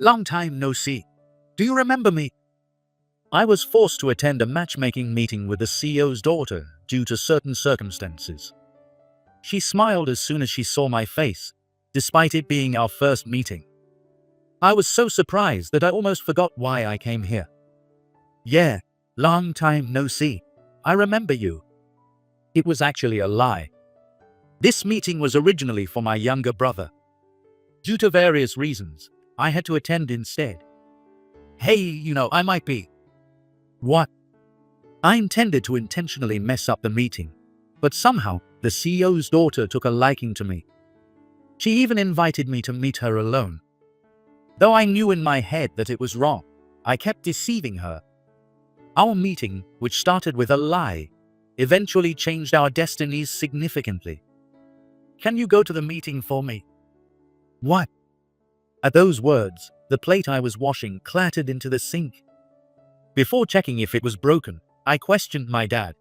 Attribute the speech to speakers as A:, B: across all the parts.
A: Long time no see. Do you remember me? I was forced to attend a matchmaking meeting with the CEO's daughter due to certain circumstances. She smiled as soon as she saw my face, despite it being our first meeting. I was so surprised that I almost forgot why I came here. Yeah, long time no see. I remember you. It was actually a lie. This meeting was originally for my younger brother. Due to various reasons, I had to attend instead. Hey, I might be. What? I intended to intentionally mess up the meeting, but somehow the CEO's daughter took a liking to me. She even invited me to meet her alone. Though I knew in my head that it was wrong, I kept deceiving her. Our meeting, which started with a lie, eventually changed our destinies significantly. Can you go to the meeting for me? What? At those words, the plate I was washing clattered into the sink. Before checking if it was broken, I questioned my dad.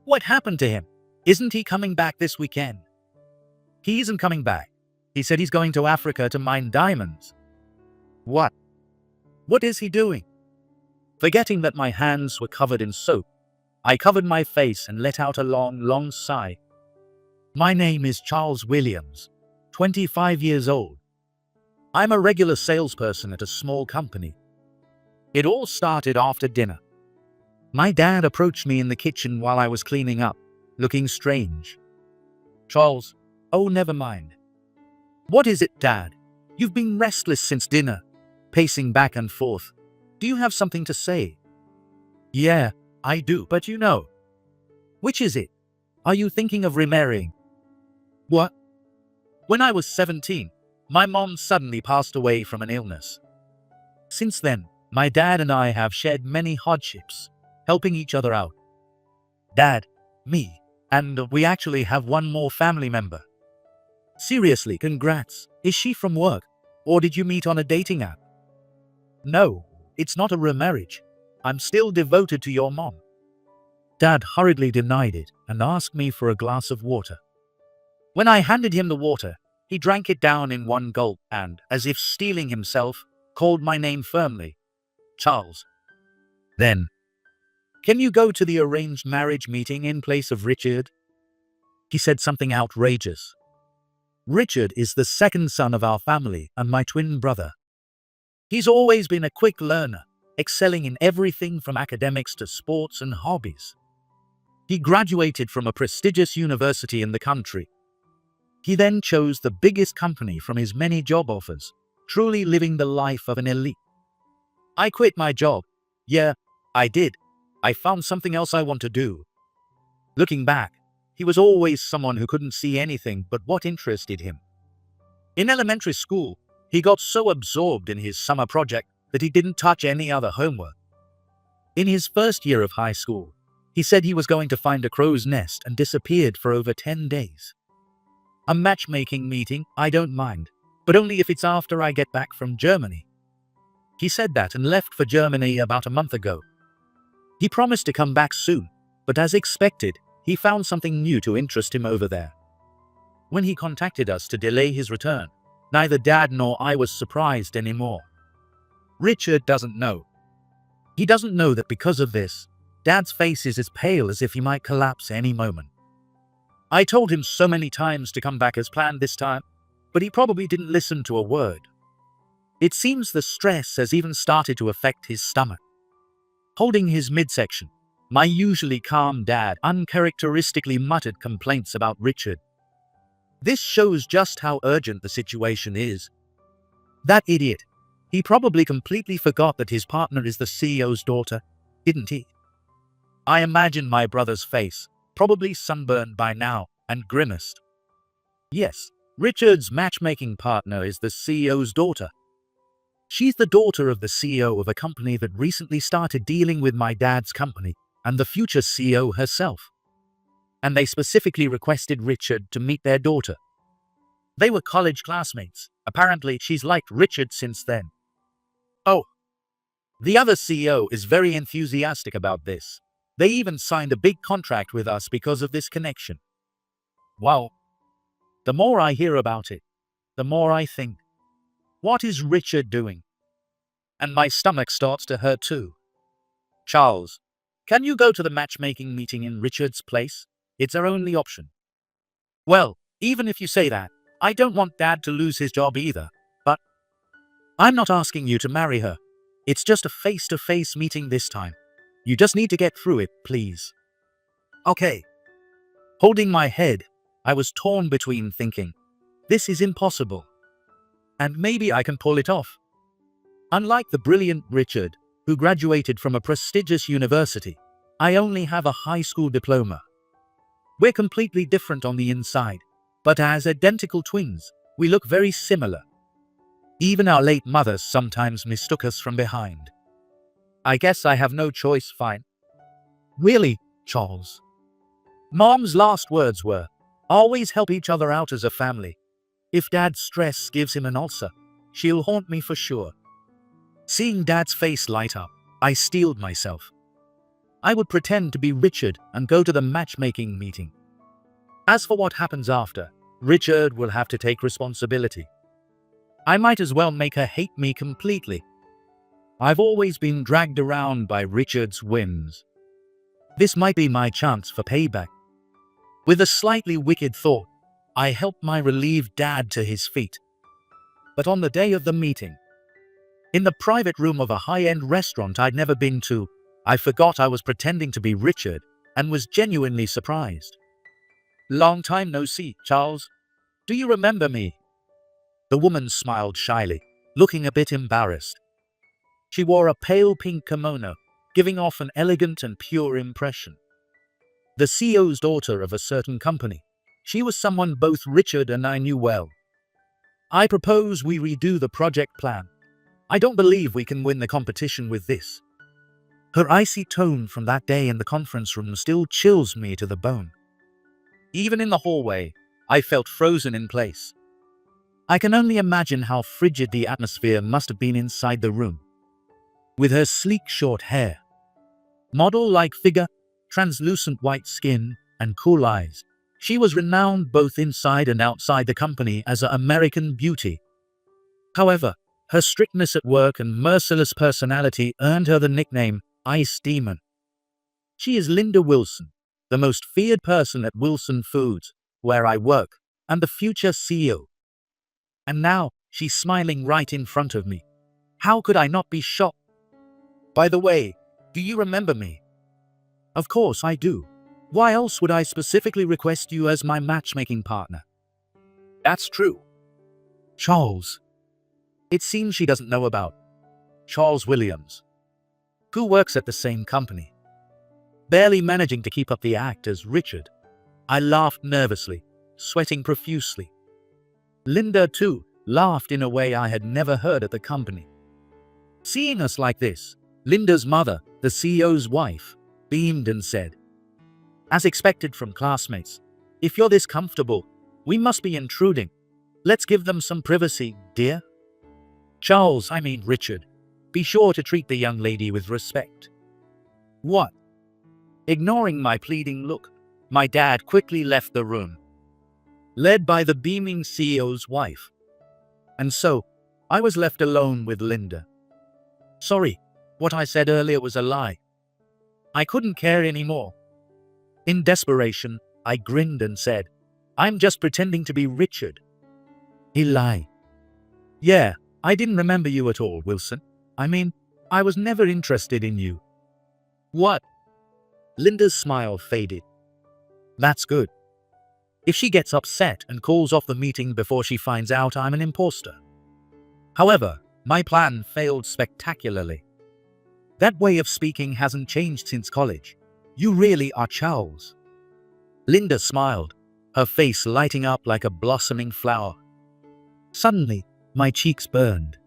A: What happened to him? Isn't he coming back this weekend? He isn't coming back. He said he's going to Africa to mine diamonds. What? What is he doing? Forgetting that my hands were covered in soap, I covered my face and let out a long sigh. My name is Charles Williams, 25 years old. I'm a regular salesperson at a small company. It all started after dinner. My dad approached me in the kitchen while I was cleaning up, looking strange. Charles, oh, never mind. What is it, Dad? You've been restless since dinner, pacing back and forth. Do you have something to say? Yeah, I do, but Which is it? Are you thinking of remarrying? What? When I was 17, my mom suddenly passed away from an illness. Since then, my dad and I have shared many hardships, helping each other out. Dad, me, and we actually have one more family member. Seriously, congrats. Is she from work? Or did you meet on a dating app? No, it's not a remarriage. I'm still devoted to your mom. Dad hurriedly denied it and asked me for a glass of water. When I handed him the water, he drank it down in one gulp and, as if steeling himself, called my name firmly. Charles. Then, can you go to the arranged marriage meeting in place of Richard? He said something outrageous. Richard is the second son of our family and my twin brother. He's always been a quick learner, excelling in everything from academics to sports and hobbies. He graduated from a prestigious university in the country. He then chose the biggest company from his many job offers, truly living the life of an elite. I quit my job. Yeah, I did. I found something else I want to do. Looking back, he was always someone who couldn't see anything but what interested him. In elementary school, he got so absorbed in his summer project that he didn't touch any other homework. In his first year of high school, he said he was going to find a crow's nest and disappeared for over 10 days. A matchmaking meeting, I don't mind, but only if it's after I get back from Germany. He said that and left for Germany about a month ago. He promised to come back soon, but as expected, he found something new to interest him over there. When he contacted us to delay his return, neither Dad nor I was surprised anymore. Richard doesn't know. He doesn't know that because of this, Dad's face is as pale as if he might collapse any moment. I told him so many times to come back as planned this time, but he probably didn't listen to a word. It seems the stress has even started to affect his stomach. Holding his midsection, my usually calm dad uncharacteristically muttered complaints about Richard. This shows just how urgent the situation is. That idiot. He probably completely forgot that his partner is the CEO's daughter, didn't he? I imagined my brother's face, probably sunburned by now, and grimaced. Yes, Richard's matchmaking partner is the CEO's daughter. She's the daughter of the CEO of a company that recently started dealing with my dad's company and the future CEO herself. And they specifically requested Richard to meet their daughter. They were college classmates. Apparently, she's liked Richard since then. Oh, the other CEO is very enthusiastic about this. They even signed a big contract with us because of this connection. Wow. The more I hear about it, the more I think, What is Richard doing? And my stomach starts to hurt too. Charles, can you go to the matchmaking meeting in Richard's place? It's our only option. Well, even if you say that, I don't want Dad to lose his job either. But I'm not asking you to marry her. It's just a face-to-face meeting this time. You just need to get through it, please. Okay. Holding my head, I was torn between thinking, this is impossible. And maybe I can pull it off. Unlike the brilliant Richard, who graduated from a prestigious university, I only have a high school diploma. We're completely different on the inside, but as identical twins, we look very similar. Even our late mothers sometimes mistook us from behind. I guess I have no choice, fine. Really, Charles? Mom's last words were, always help each other out as a family. If Dad's stress gives him an ulcer, she'll haunt me for sure. Seeing Dad's face light up, I steeled myself. I would pretend to be Richard and go to the matchmaking meeting. As for what happens after, Richard will have to take responsibility. I might as well make her hate me completely. I've always been dragged around by Richard's whims. This might be my chance for payback. With a slightly wicked thought, I helped my relieved dad to his feet. But on the day of the meeting, in the private room of a high-end restaurant I'd never been to, I forgot I was pretending to be Richard and was genuinely surprised. Long time no see, Charles. Do you remember me? The woman smiled shyly, looking a bit embarrassed. She wore a pale pink kimono, giving off an elegant and pure impression. The CEO's daughter of a certain company, she was someone both Richard and I knew well. I propose we redo the project plan. I don't believe we can win the competition with this. Her icy tone from that day in the conference room still chills me to the bone. Even in the hallway, I felt frozen in place. I can only imagine how frigid the atmosphere must have been inside the room. With her sleek short hair, model-like figure, translucent white skin, and cool eyes, she was renowned both inside and outside the company as an American beauty. However, her strictness at work and merciless personality earned her the nickname Ice Demon. She is Linda Wilson, the most feared person at Wilson Foods, where I work, and the future CEO. And now, she's smiling right in front of me. How could I not be shocked? By the way, do you remember me? Of course I do. Why else would I specifically request you as my matchmaking partner? That's true. Charles. It seems she doesn't know about Charles Williams, who works at the same company. Barely managing to keep up the act as Richard, I laughed nervously, sweating profusely. Linda, too, laughed in a way I had never heard at the company. Seeing us like this, Linda's mother, the CEO's wife, beamed and said, as expected from classmates, if you're this comfortable, we must be intruding. Let's give them some privacy, dear. Charles, I mean Richard, be sure to treat the young lady with respect. What? Ignoring my pleading look, my dad quickly left the room, led by the beaming CEO's wife. And so, I was left alone with Linda. Sorry, what I said earlier was a lie. I couldn't care anymore. In desperation, I grinned and said, I'm just pretending to be Richard. He lied. Yeah, I didn't remember you at all, Wilson. I mean, I was never interested in you. What? Linda's smile faded. That's good. If she gets upset and calls off the meeting before she finds out I'm an imposter. However, my plan failed spectacularly. That way of speaking hasn't changed since college. You really are Charles. Linda smiled, her face lighting up like a blossoming flower. Suddenly, my cheeks burned.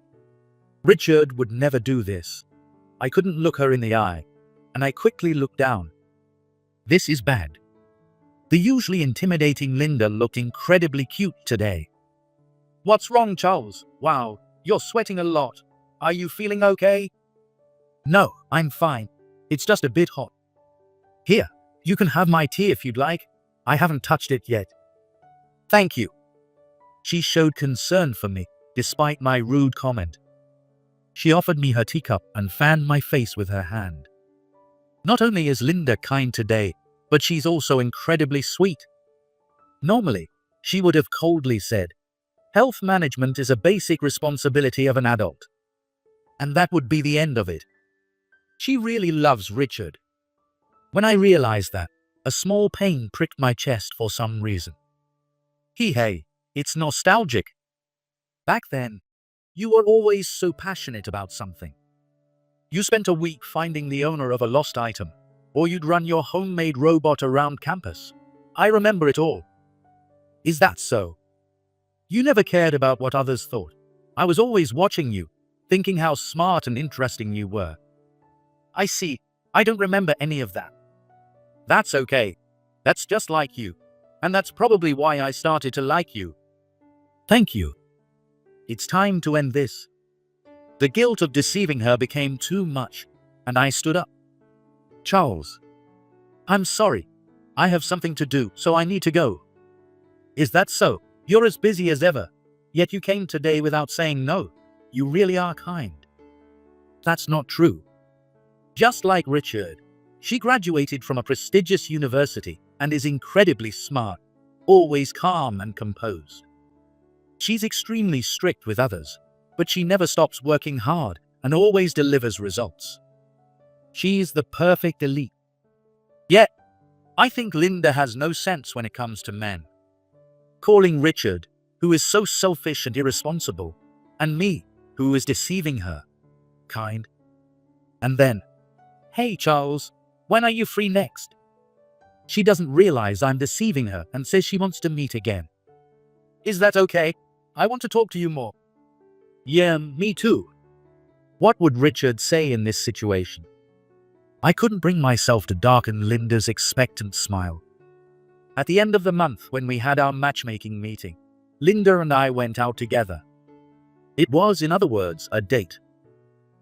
A: Richard would never do this. I couldn't look her in the eye, and I quickly looked down. This is bad. The usually intimidating Linda looked incredibly cute today. What's wrong, Charles? Wow, you're sweating a lot. Are you feeling okay? No, I'm fine. It's just a bit hot. Here, you can have my tea if you'd like. I haven't touched it yet. Thank you. She showed concern for me, despite my rude comment. She offered me her teacup and fanned my face with her hand. Not only is Linda kind today, but she's also incredibly sweet. Normally, she would have coldly said, "Health management is a basic responsibility of an adult." And that would be the end of it. She really loves Richard. When I realized that, a small pain pricked my chest for some reason. Hey, it's nostalgic. Back then, you were always so passionate about something. You spent a week finding the owner of a lost item, or you'd run your homemade robot around campus. I remember it all. Is that so? You never cared about what others thought. I was always watching you, thinking how smart and interesting you were. I see. I don't remember any of that. That's okay. That's just like you. And that's probably why I started to like you. Thank you. It's time to end this. The guilt of deceiving her became too much, and I stood up. Charles. I'm sorry. I have something to do, so I need to go. Is that so? You're as busy as ever. Yet you came today without saying no. You really are kind. That's not true. Just like Richard, she graduated from a prestigious university and is incredibly smart, always calm and composed. She's extremely strict with others, but she never stops working hard and always delivers results. She's the perfect elite. Yet, I think Linda has no sense when it comes to men. Calling Richard, who is so selfish and irresponsible, and me, who is deceiving her, kind. And then, "Hey Charles, when are you free next?" She doesn't realize I'm deceiving her and says she wants to meet again. Is that okay? I want to talk to you more. Yeah, me too. What would Richard say in this situation? I couldn't bring myself to darken Linda's expectant smile. At the end of the month, when we had our matchmaking meeting, Linda and I went out together. It was, in other words, a date.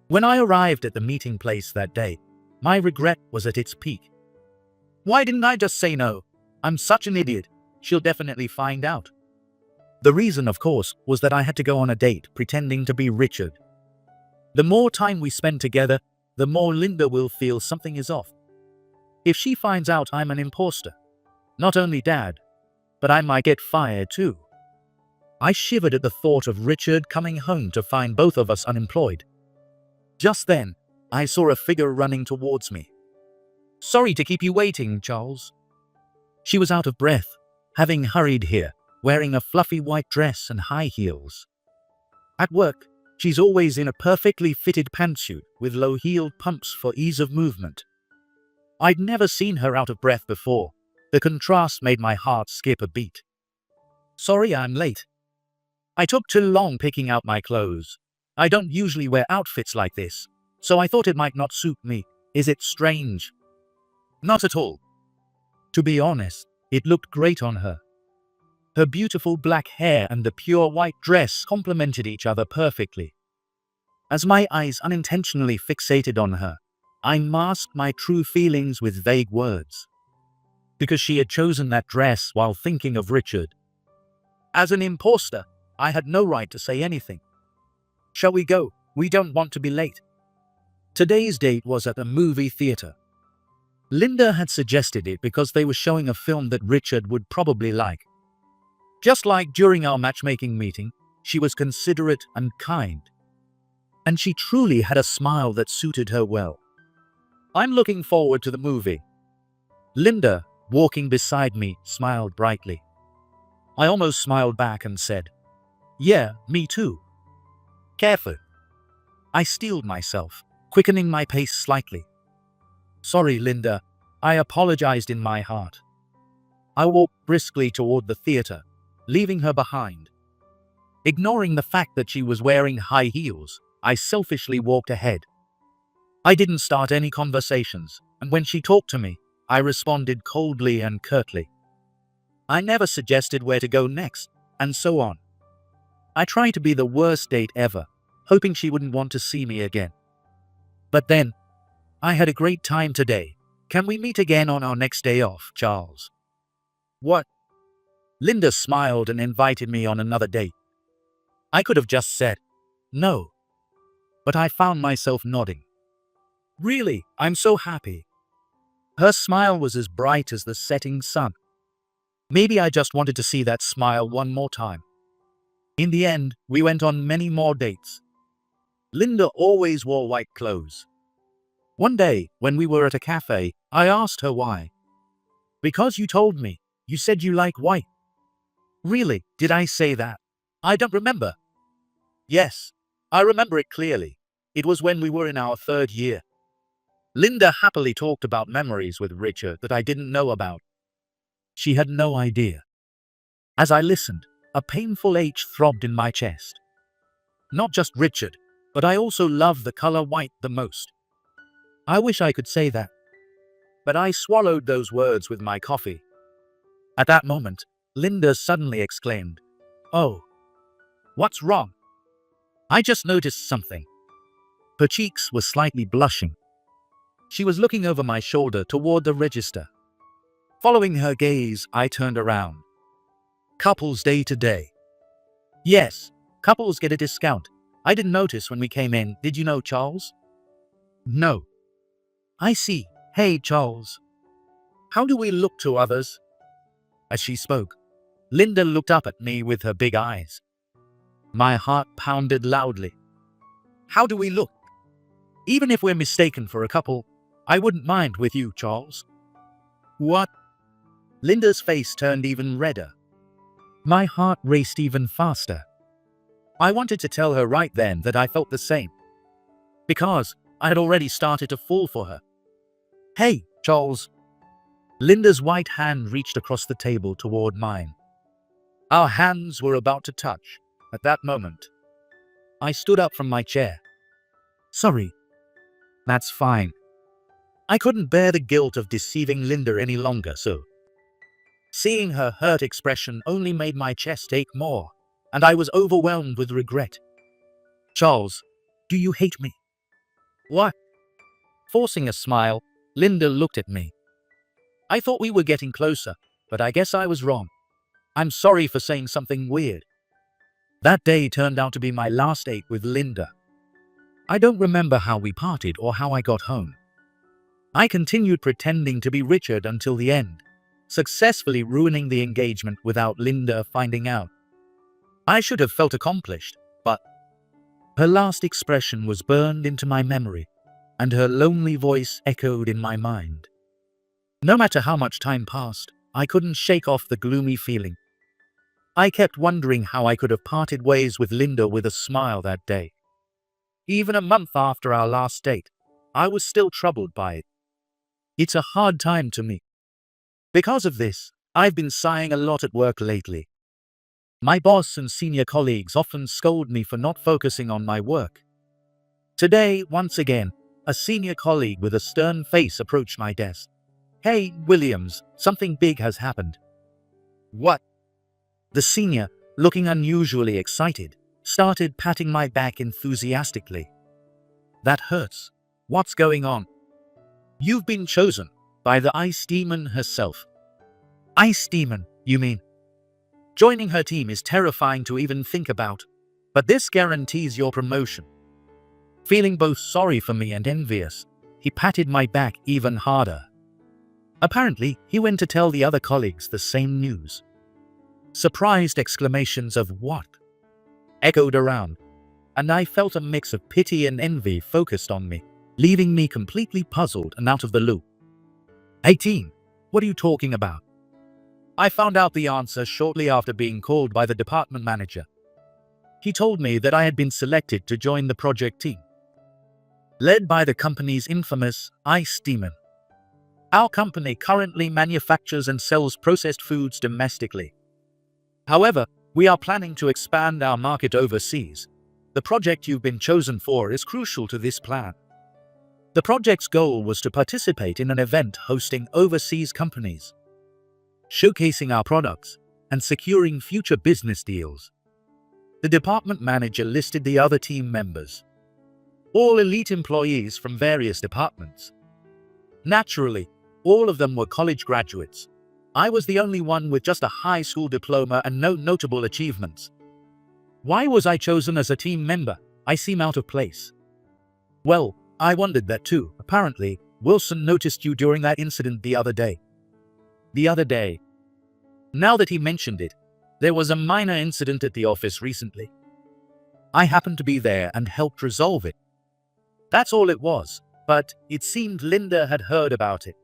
A: When I arrived at the meeting place that day, my regret was at its peak. Why didn't I just say no? I'm such an idiot. She'll definitely find out. The reason, of course, was that I had to go on a date pretending to be Richard. The more time we spend together, the more Linda will feel something is off. If she finds out I'm an imposter, not only Dad, but I might get fired too. I shivered at the thought of Richard coming home to find both of us unemployed. Just then, I saw a figure running towards me. Sorry to keep you waiting, Charles. She was out of breath, having hurried here, wearing a fluffy white dress and high heels. At work, she's always in a perfectly fitted pantsuit with low-heeled pumps for ease of movement. I'd never seen her out of breath before. The contrast made my heart skip a beat. Sorry I'm late. I took too long picking out my clothes. I don't usually wear outfits like this, so I thought it might not suit me. Is it strange? Not at all. To be honest, it looked great on her. Her beautiful black hair and the pure white dress complemented each other perfectly. As my eyes unintentionally fixated on her, I masked my true feelings with vague words. Because she had chosen that dress while thinking of Richard. As an imposter, I had no right to say anything. Shall we go? We don't want to be late. Today's date was at a movie theater. Linda had suggested it because they were showing a film that Richard would probably like. Just like during our matchmaking meeting, she was considerate and kind. And she truly had a smile that suited her well. I'm looking forward to the movie. Linda, walking beside me, smiled brightly. I almost smiled back and said, "Yeah, me too." Careful. I steeled myself, quickening my pace slightly. Sorry, Linda. I apologized in my heart. I walked briskly toward the theater, leaving her behind. Ignoring the fact that she was wearing high heels, I selfishly walked ahead. I didn't start any conversations, and when she talked to me, I responded coldly and curtly. I never suggested where to go next, and so on. I tried to be the worst date ever, hoping she wouldn't want to see me again. But then, I had a great time today. Can we meet again on our next day off, Charles? What? Linda smiled and invited me on another date. I could have just said, no, but I found myself nodding. Really, I'm so happy. Her smile was as bright as the setting sun. Maybe I just wanted to see that smile one more time. In the end, we went on many more dates. Linda always wore white clothes. One day, when we were at a cafe, I asked her why. Because you told me. You said you like white. Really, did I say that? I don't remember. Yes, I remember it clearly. It was when we were in our 3rd year. Linda happily talked about memories with Richard that I didn't know about. She had no idea. As I listened, a painful ache throbbed in my chest. Not just Richard, but I also love the color white the most. I wish I could say that. But I swallowed those words with my coffee. At that moment, Linda suddenly exclaimed, "Oh, what's wrong?" I just noticed something. Her cheeks were slightly blushing. She was looking over my shoulder toward the register. Following her gaze, I turned around. Couples day today. Yes, couples get a discount. I didn't notice when we came in. Did you know, Charles? No. I see. Hey, Charles. How do we look to others? As she spoke, Linda looked up at me with her big eyes. My heart pounded loudly. How do we look? Even if we're mistaken for a couple, I wouldn't mind with you, Charles. What? Linda's face turned even redder. My heart raced even faster. I wanted to tell her right then that I felt the same, because I had already started to fall for her. Hey, Charles. Linda's white hand reached across the table toward mine. Our hands were about to touch. At that moment, I stood up from my chair. Sorry. That's fine. I couldn't bear the guilt of deceiving Linda any longer, so seeing her hurt expression only made my chest ache more, and I was overwhelmed with regret. Charles, do you hate me? What? Forcing a smile, Linda looked at me. I thought we were getting closer, but I guess I was wrong. I'm sorry for saying something weird. That day turned out to be my last date with Linda. I don't remember how we parted or how I got home. I continued pretending to be Richard until the end, successfully ruining the engagement without Linda finding out. I should have felt accomplished, but her last expression was burned into my memory, and her lonely voice echoed in my mind. No matter how much time passed, I couldn't shake off the gloomy feeling. I kept wondering how I could have parted ways with Linda with a smile that day. Even a month after our last date, I was still troubled by it. It's a hard time to me. Because of this, I've been sighing a lot at work lately. My boss and senior colleagues often scold me for not focusing on my work. Today, once again, a senior colleague with a stern face approached my desk. Hey, Williams, something big has happened. What? The senior, looking unusually excited, started patting my back enthusiastically. That hurts. What's going on? You've been chosen by the Ice Demon herself. Ice Demon, you mean? Joining her team is terrifying to even think about, but this guarantees your promotion. Feeling both sorry for me and envious, he patted my back even harder. Apparently, he went to tell the other colleagues the same news. Surprised exclamations of "What?" echoed around, and I felt a mix of pity and envy focused on me, leaving me completely puzzled and out of the loop. 18. What are you talking about? I found out the answer shortly after being called by the department manager. He told me that I had been selected to join the project team, led by the company's infamous Ice Demon. Our company currently manufactures and sells processed foods domestically. However, we are planning to expand our market overseas. The project you've been chosen for is crucial to this plan. The project's goal was to participate in an event hosting overseas companies, showcasing our products, and securing future business deals. The department manager listed the other team members, all elite employees from various departments. Naturally, all of them were college graduates. I was the only one with just a high school diploma and no notable achievements. Why was I chosen as a team member? I seem out of place. Well, I wondered that too. Apparently, Wilson noticed you during that incident the other day. The other day. Now that he mentioned it, there was a minor incident at the office recently. I happened to be there and helped resolve it. That's all it was, but it seemed Linda had heard about it.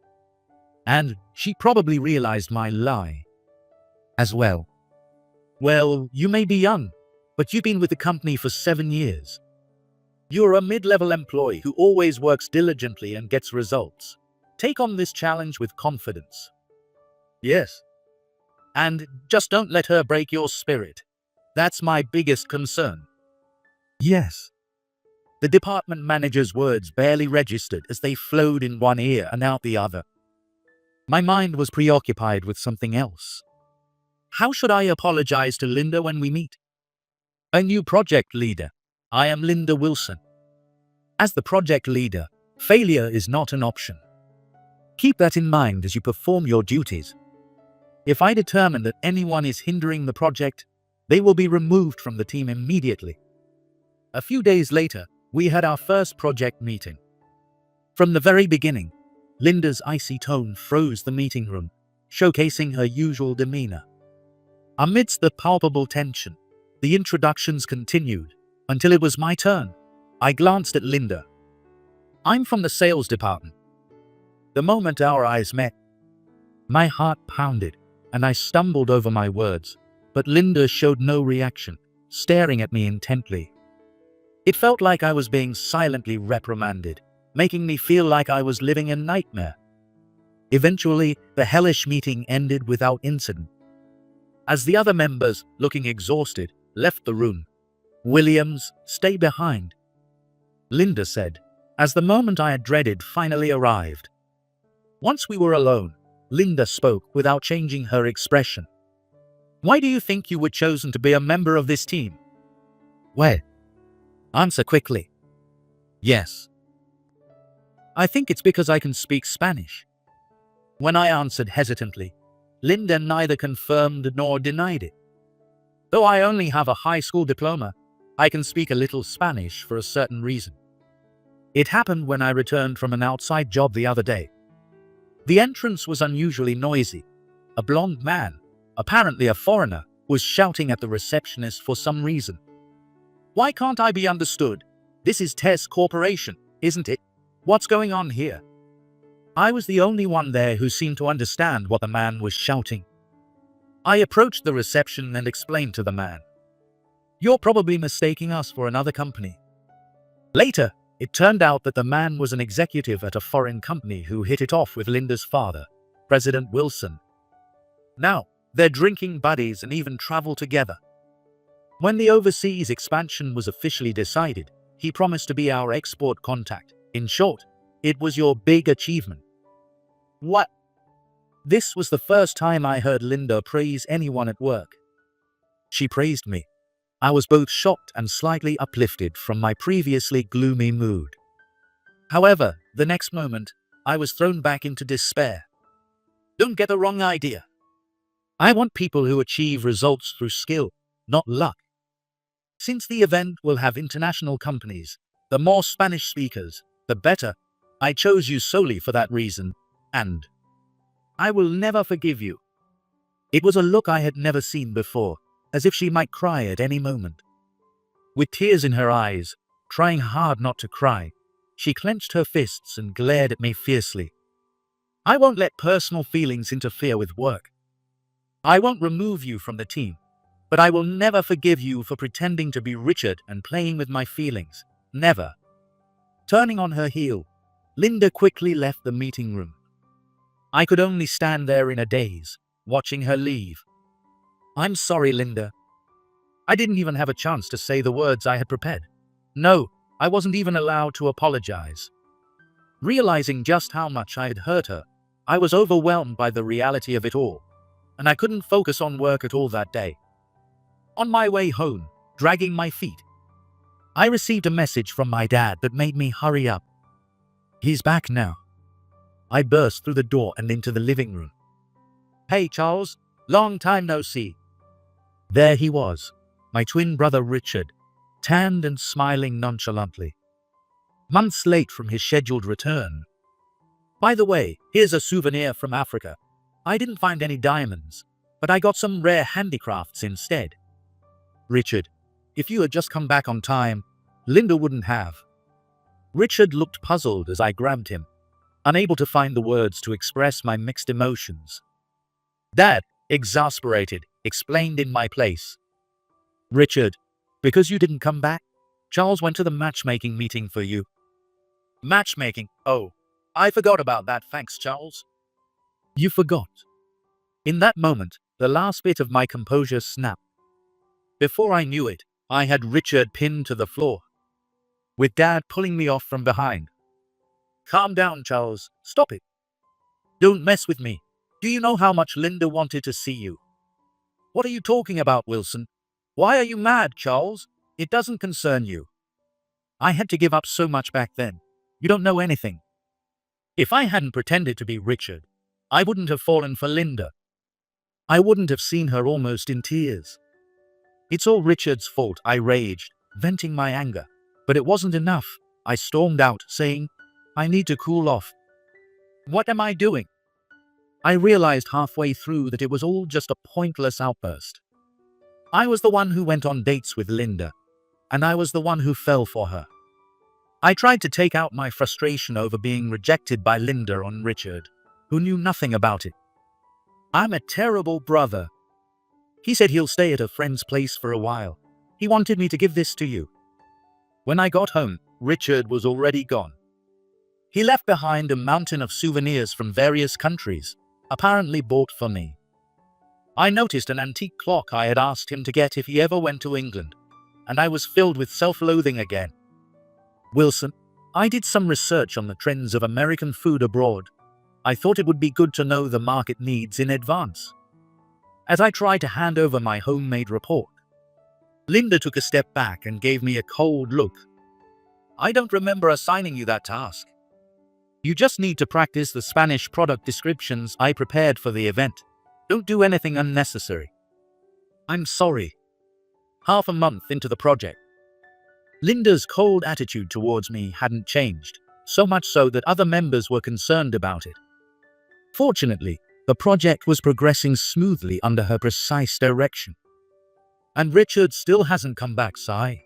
A: And she probably realized my lie as well. Well, you may be young, but you've been with the company for 7 years. You're a mid-level employee who always works diligently and gets results. Take on this challenge with confidence. Yes. And just don't let her break your spirit. That's my biggest concern. Yes. The department manager's words barely registered as they flowed in one ear and out the other. My mind was preoccupied with something else. How should I apologize to Linda when we meet? A new project leader. I am Linda Wilson. As the project leader, failure is not an option. Keep that in mind as you perform your duties. If I determine that anyone is hindering the project, they will be removed from the team immediately. A few days later, we had our first project meeting. From the very beginning, Linda's icy tone froze the meeting room, showcasing her usual demeanor. Amidst the palpable tension, the introductions continued until it was my turn. I glanced at Linda. I'm from the sales department. The moment our eyes met, my heart pounded and I stumbled over my words, but Linda showed no reaction, staring at me intently. It felt like I was being silently reprimanded, making me feel like I was living a nightmare. Eventually, the hellish meeting ended without incident. As the other members, looking exhausted, left the room, Williams, stay behind, Linda said, as the moment I had dreaded finally arrived. Once we were alone, Linda spoke without changing her expression. Why do you think you were chosen to be a member of this team? Well, answer quickly. Yes. I think it's because I can speak Spanish. When I answered hesitantly, Linda neither confirmed nor denied it. Though I only have a high school diploma, I can speak a little Spanish for a certain reason. It happened when I returned from an outside job the other day. The entrance was unusually noisy. A blonde man, apparently a foreigner, was shouting at the receptionist for some reason. Why can't I be understood? This is Tess Corporation, isn't it? What's going on here? I was the only one there who seemed to understand what the man was shouting. I approached the reception and explained to the man, "You're probably mistaking us for another company." Later, it turned out that the man was an executive at a foreign company who hit it off with Linda's father, President Wilson. Now, they're drinking buddies and even travel together. When the overseas expansion was officially decided, he promised to be our export contact. In short, it was your big achievement. What? This was the first time I heard Linda praise anyone at work. She praised me. I was both shocked and slightly uplifted from my previously gloomy mood. However, the next moment, I was thrown back into despair. Don't get the wrong idea. I want people who achieve results through skill, not luck. Since the event will have international companies, the more Spanish speakers, the better. I chose you solely for that reason, and I will never forgive you. It was a look I had never seen before, as if she might cry at any moment. With tears in her eyes, trying hard not to cry, she clenched her fists and glared at me fiercely. I won't let personal feelings interfere with work. I won't remove you from the team, but I will never forgive you for pretending to be Richard and playing with my feelings. Never. Turning on her heel, Linda quickly left the meeting room. I could only stand there in a daze, watching her leave. I'm sorry, Linda. I didn't even have a chance to say the words I had prepared. No, I wasn't even allowed to apologize. Realizing just how much I had hurt her, I was overwhelmed by the reality of it all, and I couldn't focus on work at all that day. On my way home, dragging my feet, I received a message from my dad that made me hurry up. He's back now. I burst through the door and into the living room. Hey, Charles, long time no see. There he was, my twin brother Richard, tanned and smiling nonchalantly. Months late from his scheduled return. By the way, here's a souvenir from Africa. I didn't find any diamonds, but I got some rare handicrafts instead. Richard, if you had just come back on time, Linda wouldn't have. Richard looked puzzled as I grabbed him, unable to find the words to express my mixed emotions. Dad, exasperated, explained in my place. Richard, because you didn't come back, Charles went to the matchmaking meeting for you. Matchmaking? Oh, I forgot about that, thanks, Charles. You forgot. In that moment, the last bit of my composure snapped. Before I knew it, I had Richard pinned to the floor, with Dad pulling me off from behind. Calm down, Charles. Stop it. Don't mess with me. Do you know how much Linda wanted to see you? What are you talking about, Wilson? Why are you mad, Charles? It doesn't concern you. I had to give up so much back then. You don't know anything. If I hadn't pretended to be Richard, I wouldn't have fallen for Linda. I wouldn't have seen her almost in tears. It's all Richard's fault, I raged, venting my anger. But it wasn't enough. I stormed out, saying, I need to cool off. What am I doing? I realized halfway through that it was all just a pointless outburst. I was the one who went on dates with Linda, and I was the one who fell for her. I tried to take out my frustration over being rejected by Linda on Richard, who knew nothing about it. I'm a terrible brother. He said he'll stay at a friend's place for a while. He wanted me to give this to you. When I got home, Richard was already gone. He left behind a mountain of souvenirs from various countries, apparently bought for me. I noticed an antique clock I had asked him to get if he ever went to England, and I was filled with self-loathing again. Wilson, I did some research on the trends of American food abroad. I thought it would be good to know the market needs in advance. As I tried to hand over my homemade report, Linda took a step back and gave me a cold look. I don't remember assigning you that task. You just need to practice the Spanish product descriptions I prepared for the event. Don't do anything unnecessary. I'm sorry. Half a month into the project, Linda's cold attitude towards me hadn't changed, so much so that other members were concerned about it. Fortunately, the project was progressing smoothly under her precise direction. And Richard still hasn't come back, sigh.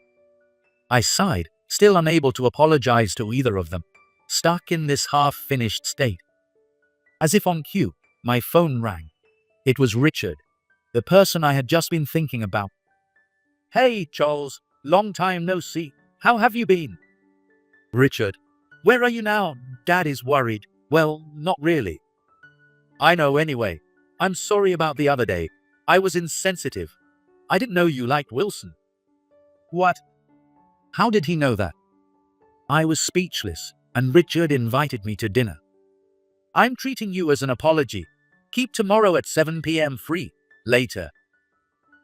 A: I sighed, still unable to apologize to either of them, stuck in this half-finished state. As if on cue, my phone rang. It was Richard, the person I had just been thinking about. Hey, Charles, long time no see. How have you been? Richard, where are you now? Dad is worried. Well, not really. I know anyway. I'm sorry about the other day. I was insensitive. I didn't know you liked Wilson. What? How did he know that? I was speechless, and Richard invited me to dinner. I'm treating you as an apology. Keep tomorrow at 7 p.m. free. Later.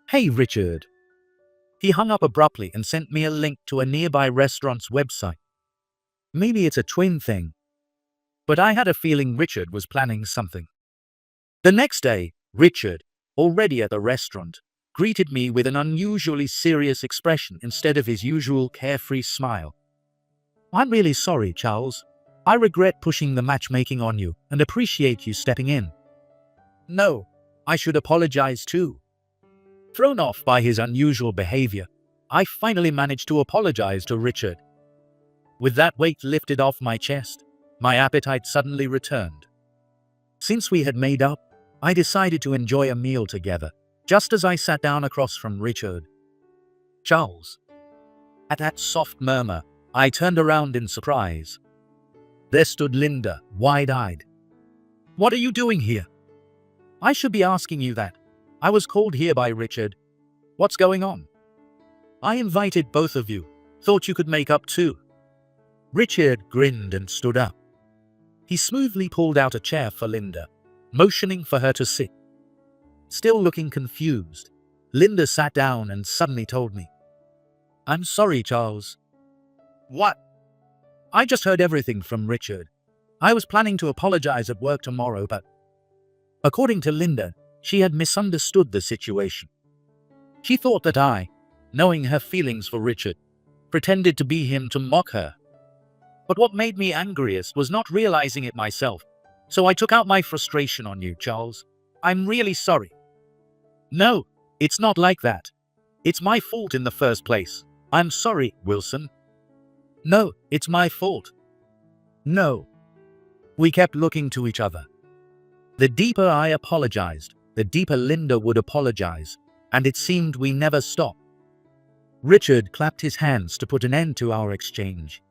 A: Hey, Richard. He hung up abruptly and sent me a link to a nearby restaurant's website. Maybe it's a twin thing. But I had a feeling Richard was planning something. The next day, Richard, already at the restaurant, greeted me with an unusually serious expression instead of his usual carefree smile. I'm really sorry, Charles. I regret pushing the matchmaking on you and appreciate you stepping in. No, I should apologize too. Thrown off by his unusual behavior, I finally managed to apologize to Richard. With that weight lifted off my chest, my appetite suddenly returned. Since we had made up, I decided to enjoy a meal together, just as I sat down across from Richard. Charles. At that soft murmur, I turned around in surprise. There stood Linda, wide-eyed. What are you doing here? I should be asking you that. I was called here by Richard. What's going on? I invited both of you. Thought you could make up too. Richard grinned and stood up. He smoothly pulled out a chair for Linda, motioning for her to sit. Still looking confused, Linda sat down and suddenly told me, I'm sorry, Charles. What? I just heard everything from Richard. I was planning to apologize at work tomorrow, but according to Linda, she had misunderstood the situation. She thought that I knowing her feelings for Richard, pretended to be him to mock her. But what made me angriest was not realizing it myself, so I took out my frustration on you, Charles. I'm really sorry. No, it's not like that. It's my fault in the first place. I'm sorry, Wilson. No, it's my fault. No. We kept looking to each other. The deeper I apologized, the deeper Linda would apologize, and it seemed we never stopped. Richard clapped his hands to put an end to our exchange.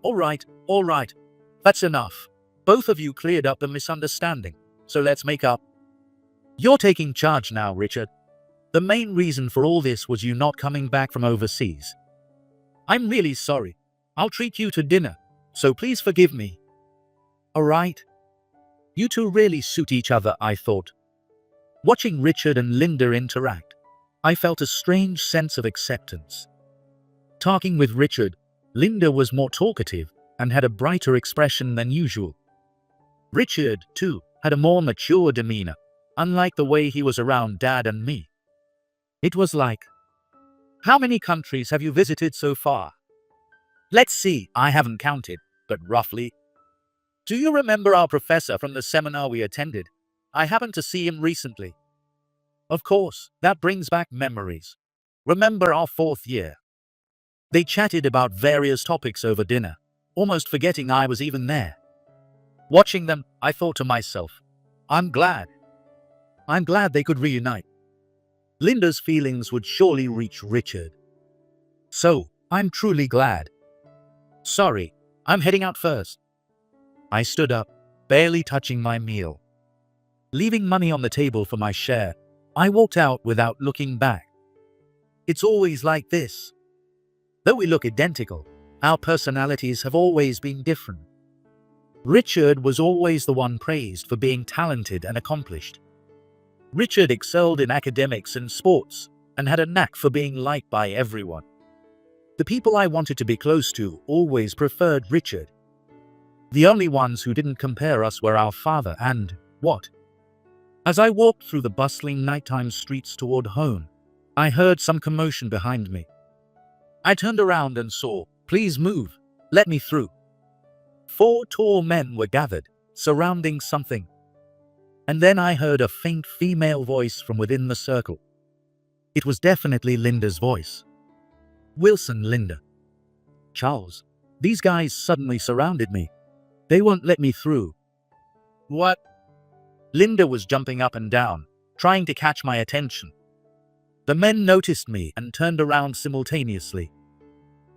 A: All right. That's enough. Both of you cleared up the misunderstanding, so let's make up. You're taking charge now, Richard. The main reason for all this was you not coming back from overseas. I'm really sorry. I'll treat you to dinner, so please forgive me. All right. You two really suit each other, I thought. Watching Richard and Linda interact, I felt a strange sense of acceptance. Talking with Richard, Linda was more talkative and had a brighter expression than usual. Richard, too, had a more mature demeanor, unlike the way he was around Dad and me. It was like, how many countries have you visited so far? Let's see, I haven't counted, but roughly. Do you remember our professor from the seminar we attended? I happened to see him recently. Of course, that brings back memories. Remember our 4th year? They chatted about various topics over dinner, almost forgetting I was even there. Watching them, I thought to myself, I'm glad they could reunite. Linda's feelings would surely reach Richard. So, I'm truly glad. Sorry, I'm heading out first. I stood up, barely touching my meal. Leaving money on the table for my share, I walked out without looking back. It's always like this. Though we look identical, our personalities have always been different. Richard was always the one praised for being talented and accomplished. Richard excelled in academics and sports and had a knack for being liked by everyone. The people I wanted to be close to always preferred Richard. The only ones who didn't compare us were our father and what? As I walked through the bustling nighttime streets toward home, I heard some commotion behind me. I turned around and saw, please move, let me through. 4 tall men were gathered, surrounding something. And then I heard a faint female voice from within the circle. It was definitely Linda's voice. Wilson, Linda. Charles, these guys suddenly surrounded me. They won't let me through. What? Linda was jumping up and down, trying to catch my attention. The men noticed me and turned around simultaneously.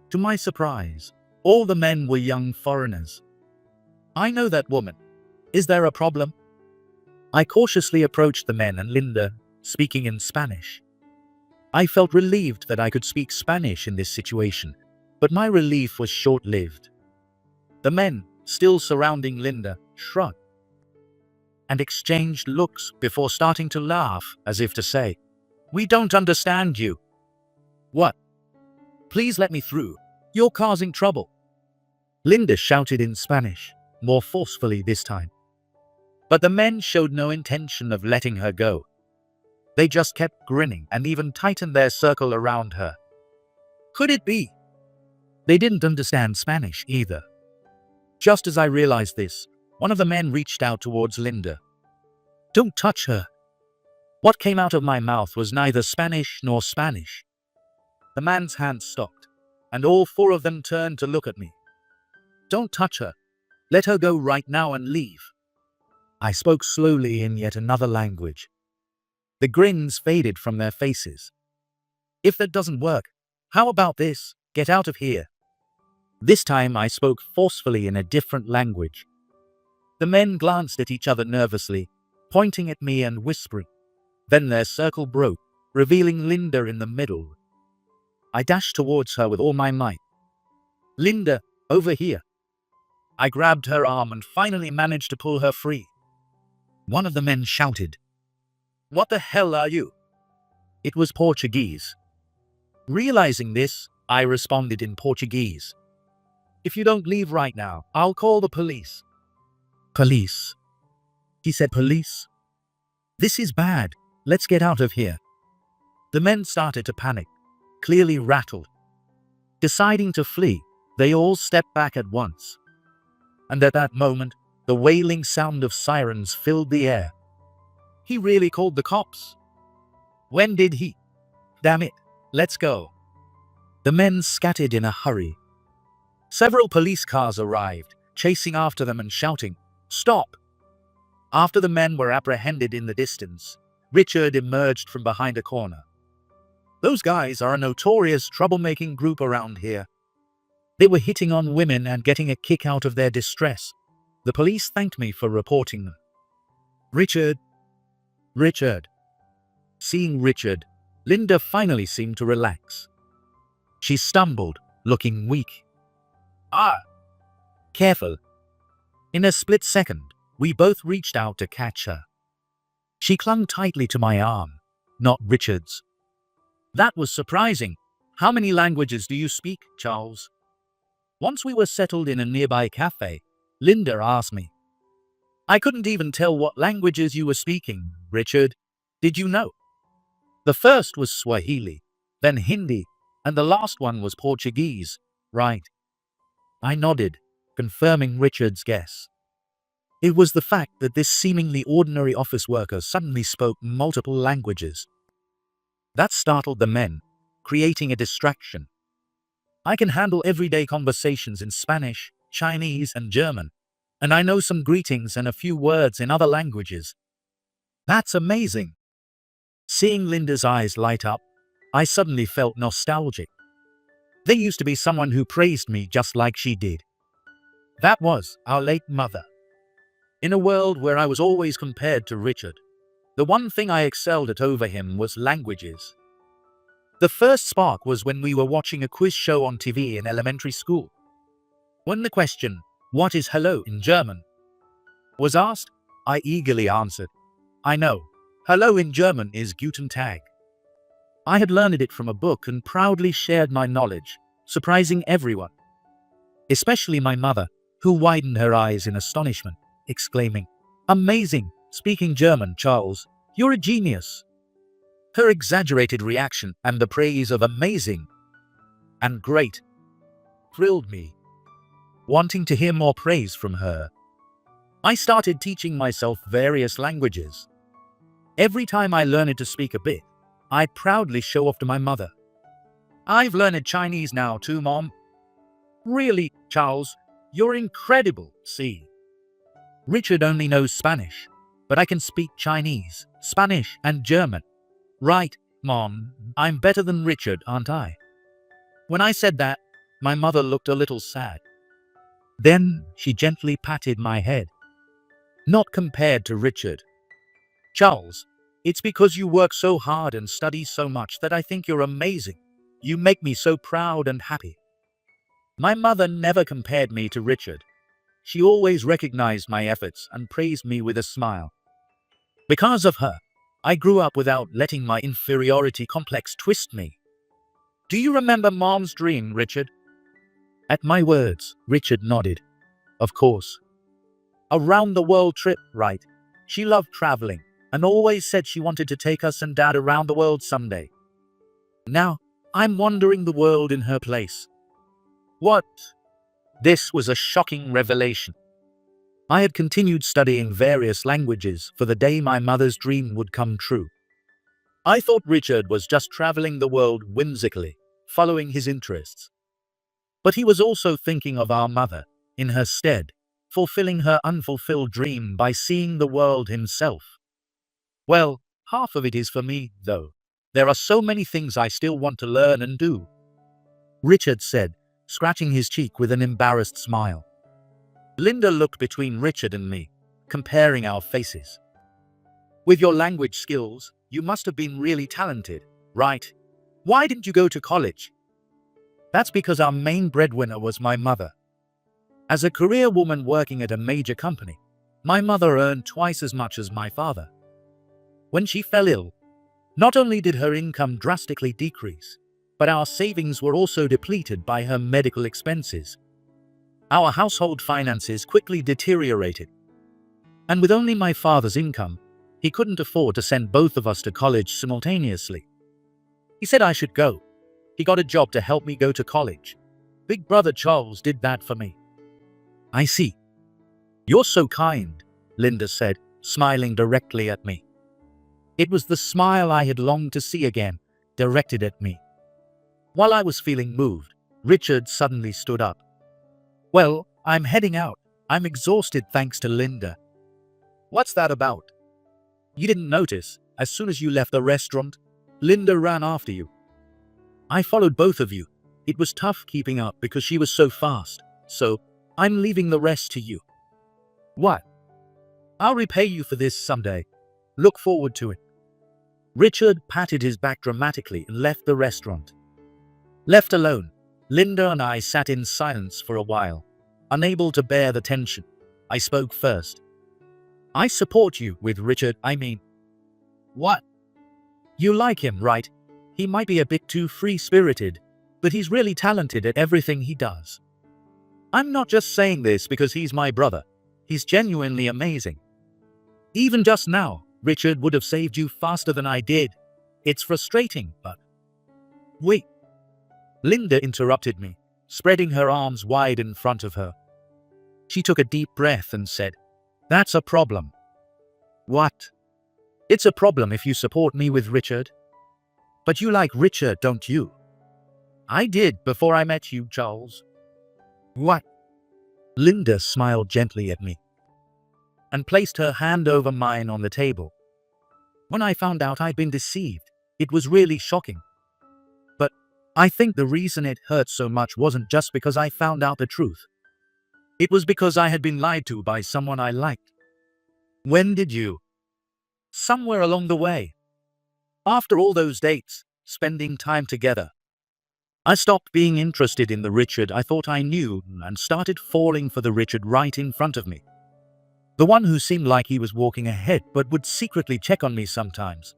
A: To my surprise, all the men were young foreigners. I know that woman. Is there a problem? I cautiously approached the men and Linda, speaking in Spanish. I felt relieved that I could speak Spanish in this situation, but my relief was short-lived. The men, still surrounding Linda, shrugged and exchanged looks before starting to laugh, as if to say, "We don't understand you." What? Please let me through. You're causing trouble. Linda shouted in Spanish, more forcefully this time. But the men showed no intention of letting her go. They just kept grinning and even tightened their circle around her. Could it be? They didn't understand Spanish either. Just as I realized this, one of the men reached out towards Linda. Don't touch her. What came out of my mouth was neither Spanish nor Spanish. The man's hand stopped, and all 4 of them turned to look at me. Don't touch her. Let her go right now and leave. I spoke slowly in yet another language. The grins faded from their faces. If that doesn't work, how about this? Get out of here. This time I spoke forcefully in a different language. The men glanced at each other nervously, pointing at me and whispering. Then their circle broke, revealing Linda in the middle. I dashed towards her with all my might. Linda, over here. I grabbed her arm and finally managed to pull her free. One of the men shouted, "What the hell are you?" It was Portuguese. Realizing this, I responded in Portuguese. If you don't leave right now, I'll call the police. Police. He said police. This is bad. Let's get out of here. The men started to panic. clearly rattled. Deciding to flee, they all stepped back at once. And at that moment, the wailing sound of sirens filled the air. He really called the cops. When did he? Damn it, let's go. The men scattered in a hurry. Several police cars arrived, chasing after them and shouting, "Stop!" After the men were apprehended in the distance, Richard emerged from behind a corner. Those guys are a notorious troublemaking group around here. They were hitting on women and getting a kick out of their distress. The police thanked me for reporting them. Richard. Seeing Richard, Linda finally seemed to relax. She stumbled, looking weak. Careful. In a split second, we both reached out to catch her. She clung tightly to my arm, not Richard's. That was surprising. How many languages do you speak, Charles? Once we were settled in a nearby cafe, Linda asked me. I couldn't even tell what languages you were speaking, Richard. Did you know? The first was Swahili, then Hindi, and the last one was Portuguese, right? I nodded, confirming Richard's guess. It was the fact that this seemingly ordinary office worker suddenly spoke multiple languages. That startled the men, creating a distraction. I can handle everyday conversations in Spanish, Chinese, and German, and I know some greetings and a few words in other languages. That's amazing. Seeing Linda's eyes light up, I suddenly felt nostalgic. There used to be someone who praised me just like she did. That was our late mother. In a world where I was always compared to Richard, the one thing I excelled at over him was languages. The first spark was when we were watching a quiz show on TV in elementary school. When the question, "What is hello in German?" was asked, I eagerly answered, "I know. Hello in German is Guten Tag." I had learned it from a book and proudly shared my knowledge, surprising everyone. Especially my mother, who widened her eyes in astonishment, exclaiming, "Amazing! Speaking German, Charles. You're a genius." Her exaggerated reaction and the praise of amazing and great thrilled me. Wanting to hear more praise from her, I started teaching myself various languages. Every time I learned to speak a bit, I'd proudly show off to my mother. "I've learned Chinese now too, Mom." "Really, Charles? You're incredible, see." "Richard only knows Spanish, but I can speak Chinese, Spanish, and German." "Right, Mom, I'm better than Richard, aren't I?" When I said that, my mother looked a little sad. Then she gently patted my head. "Not compared to Richard. Charles, it's because you work so hard and study so much that I think you're amazing. You make me so proud and happy." My mother never compared me to Richard. She always recognized my efforts and praised me with a smile. Because of her, I grew up without letting my inferiority complex twist me. "Do you remember Mom's dream, Richard?" At my words, Richard nodded. "Of course. A round-the-world trip, right? She loved traveling and always said she wanted to take us and Dad around the world someday. Now, I'm wandering the world in her place." What? This was a shocking revelation. I had continued studying various languages for the day my mother's dream would come true. I thought Richard was just traveling the world whimsically, following his interests. But he was also thinking of our mother, in her stead, fulfilling her unfulfilled dream by seeing the world himself. Well, half of it is for me, though. There are so many things I still want to learn and do," Richard said, scratching his cheek with an embarrassed smile. Linda looked between Richard and me, comparing our faces. "With your language skills, you must have been really talented, right? Why didn't you go to college?" "That's because our main breadwinner was my mother. As a career woman working at a major company, my mother earned twice as much as my father. When she fell ill, not only did her income drastically decrease, but our savings were also depleted by her medical expenses. Our household finances quickly deteriorated. And with only my father's income, he couldn't afford to send both of us to college simultaneously. He said I should go. He got a job to help me go to college. Big brother Charles did that for me. I see. You're so kind, Linda said, smiling directly at me. It was the smile I had longed to see again, directed at me. While I was feeling moved, Richard suddenly stood up. Well, I'm heading out. I'm exhausted thanks to Linda. What's that about? You didn't notice, as soon as you left the restaurant, Linda ran after you. I followed both of you. It was tough keeping up because she was so fast, so I'm leaving the rest to you. What? I'll repay you for this someday. Look forward to it. Richard patted his back dramatically and left the restaurant. Left alone, Linda and I sat in silence for a while, unable to bear the tension. I spoke first. I support you with Richard, I mean. What? You like him, right? He might be a bit too free-spirited, but he's really talented at everything he does. I'm not just saying this because he's my brother. He's genuinely amazing. Even just now, Richard would have saved you faster than I did. It's frustrating, but... Wait. Linda interrupted me, spreading her arms wide in front of her. She took a deep breath and said, That's a problem. What? It's a problem if you support me with Richard. But you like Richard, don't you? I did before I met you, Charles. What? Linda smiled gently at me and placed her hand over mine on the table. When I found out I'd been deceived, it was really shocking. But I think the reason it hurt so much wasn't just because I found out the truth. It was because I had been lied to by someone I liked. When did you? Somewhere along the way. After all those dates, spending time together. I stopped being interested in the Richard I thought I knew and started falling for the Richard right in front of me. The one who seemed like he was walking ahead but would secretly check on me sometimes.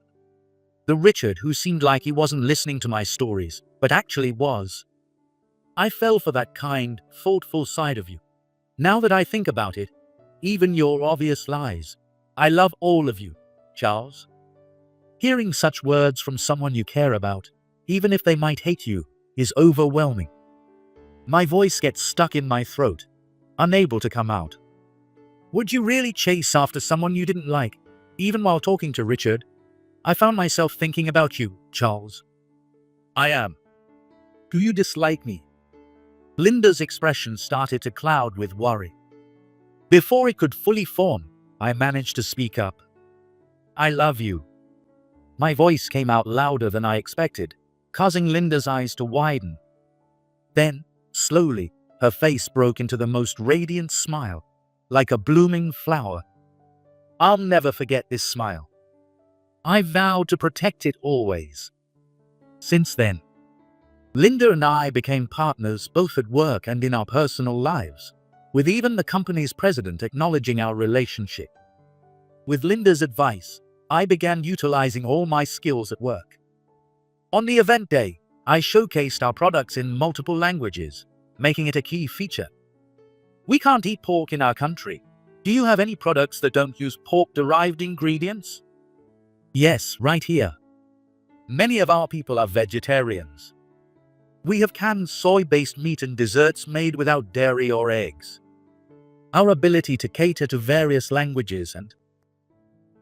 A: The Richard who seemed like he wasn't listening to my stories, but actually was. I fell for that kind, thoughtful side of you. Now that I think about it, even your obvious lies. I love all of you, Charles. Hearing such words from someone you care about, even if they might hate you, is overwhelming. My voice gets stuck in my throat, unable to come out. Would you really chase after someone you didn't like, even while talking to Richard? I found myself thinking about you, Charles. I am. Do you dislike me? Linda's expression started to cloud with worry. Before it could fully form, I managed to speak up. I love you. My voice came out louder than I expected, causing Linda's eyes to widen. Then, slowly, her face broke into the most radiant smile, like a blooming flower. I'll never forget this smile. I vowed to protect it always. Since then, Linda and I became partners both at work and in our personal lives, with even the company's president acknowledging our relationship. With Linda's advice, I began utilizing all my skills at work. On the event day, I showcased our products in multiple languages, making it a key feature. We can't eat pork in our country. Do you have any products that don't use pork-derived ingredients? Yes, right here. Many of our people are vegetarians. We have canned soy-based meat and desserts made without dairy or eggs. Our ability to cater to various languages and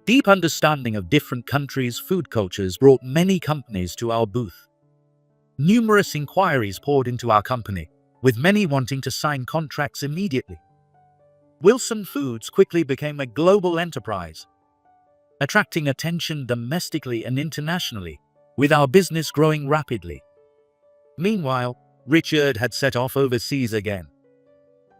A: deep understanding of different countries' food cultures brought many companies to our booth. Numerous inquiries poured into our company, with many wanting to sign contracts immediately. Wilson Foods quickly became a global enterprise, attracting attention domestically and internationally, with our business growing rapidly. Meanwhile, Richard had set off overseas again.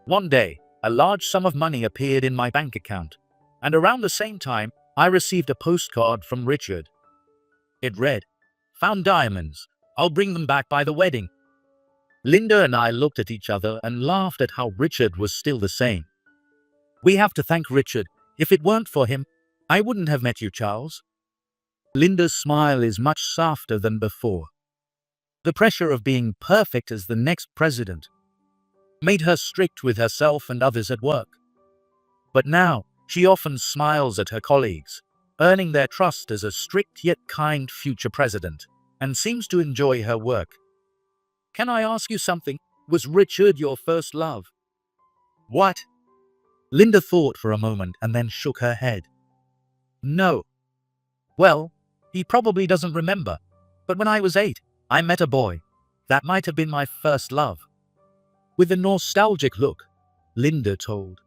A: One day, a large sum of money appeared in my bank account, and around the same time, I received a postcard from Richard. It read, "Found diamonds. I'll bring them back by the wedding." Linda and I looked at each other and laughed at how Richard was still the same. We have to thank Richard. If it weren't for him, I wouldn't have met you, Charles. Linda's smile is much softer than before. The pressure of being perfect as the next president made her strict with herself and others at work. But now, she often smiles at her colleagues, earning their trust as a strict yet kind future president, and seems to enjoy her work. Can I ask you something? Was Richard your first love? What? Linda thought for a moment and then shook her head. No. Well, he probably doesn't remember. But when I was 8, I met a boy. That might have been my first love. With a nostalgic look, Linda told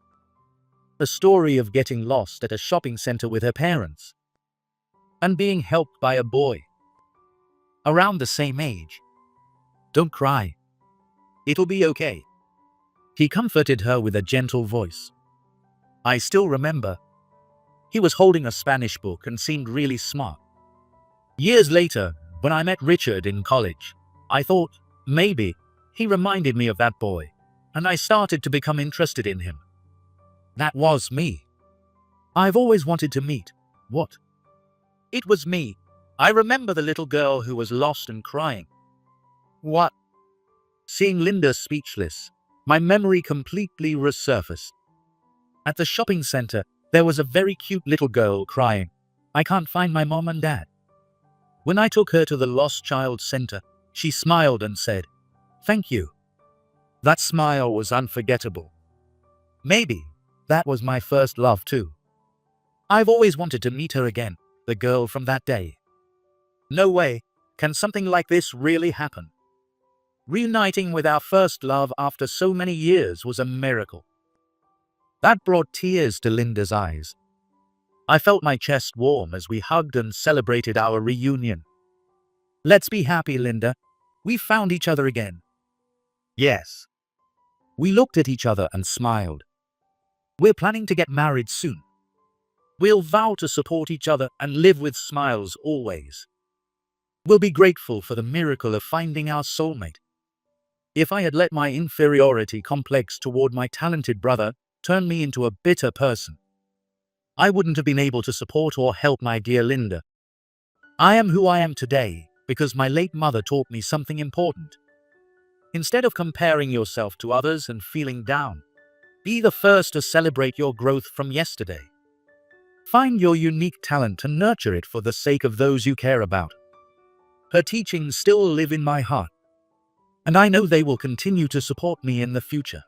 A: a story of getting lost at a shopping center with her parents and being helped by a boy around the same age. Don't cry. It'll be okay. He comforted her with a gentle voice. I still remember. He was holding a Spanish book and seemed really smart. Years later, when I met Richard in college, I thought, maybe, he reminded me of that boy, and I started to become interested in him. That was me. I've always wanted to meet. What? It was me. I remember the little girl who was lost and crying. What? Seeing Linda speechless, my memory completely resurfaced. At the shopping center, there was a very cute little girl crying. I can't find my mom and dad. When I took her to the Lost Child Center, she smiled and said, "Thank you." That smile was unforgettable. Maybe that was my first love too. I've always wanted to meet her again, the girl from that day. No way, can something like this really happen? Reuniting with our first love after so many years was a miracle. That brought tears to Linda's eyes. I felt my chest warm as we hugged and celebrated our reunion. Let's be happy, Linda. We found each other again. Yes. We looked at each other and smiled. We're planning to get married soon. We'll vow to support each other and live with smiles always. We'll be grateful for the miracle of finding our soulmate. If I had let my inferiority complex toward my talented brother turn me into a bitter person, I wouldn't have been able to support or help my dear Linda. I am who I am today because my late mother taught me something important. Instead of comparing yourself to others and feeling down, be the first to celebrate your growth from yesterday. Find your unique talent and nurture it for the sake of those you care about. Her teachings still live in my heart, and I know they will continue to support me in the future.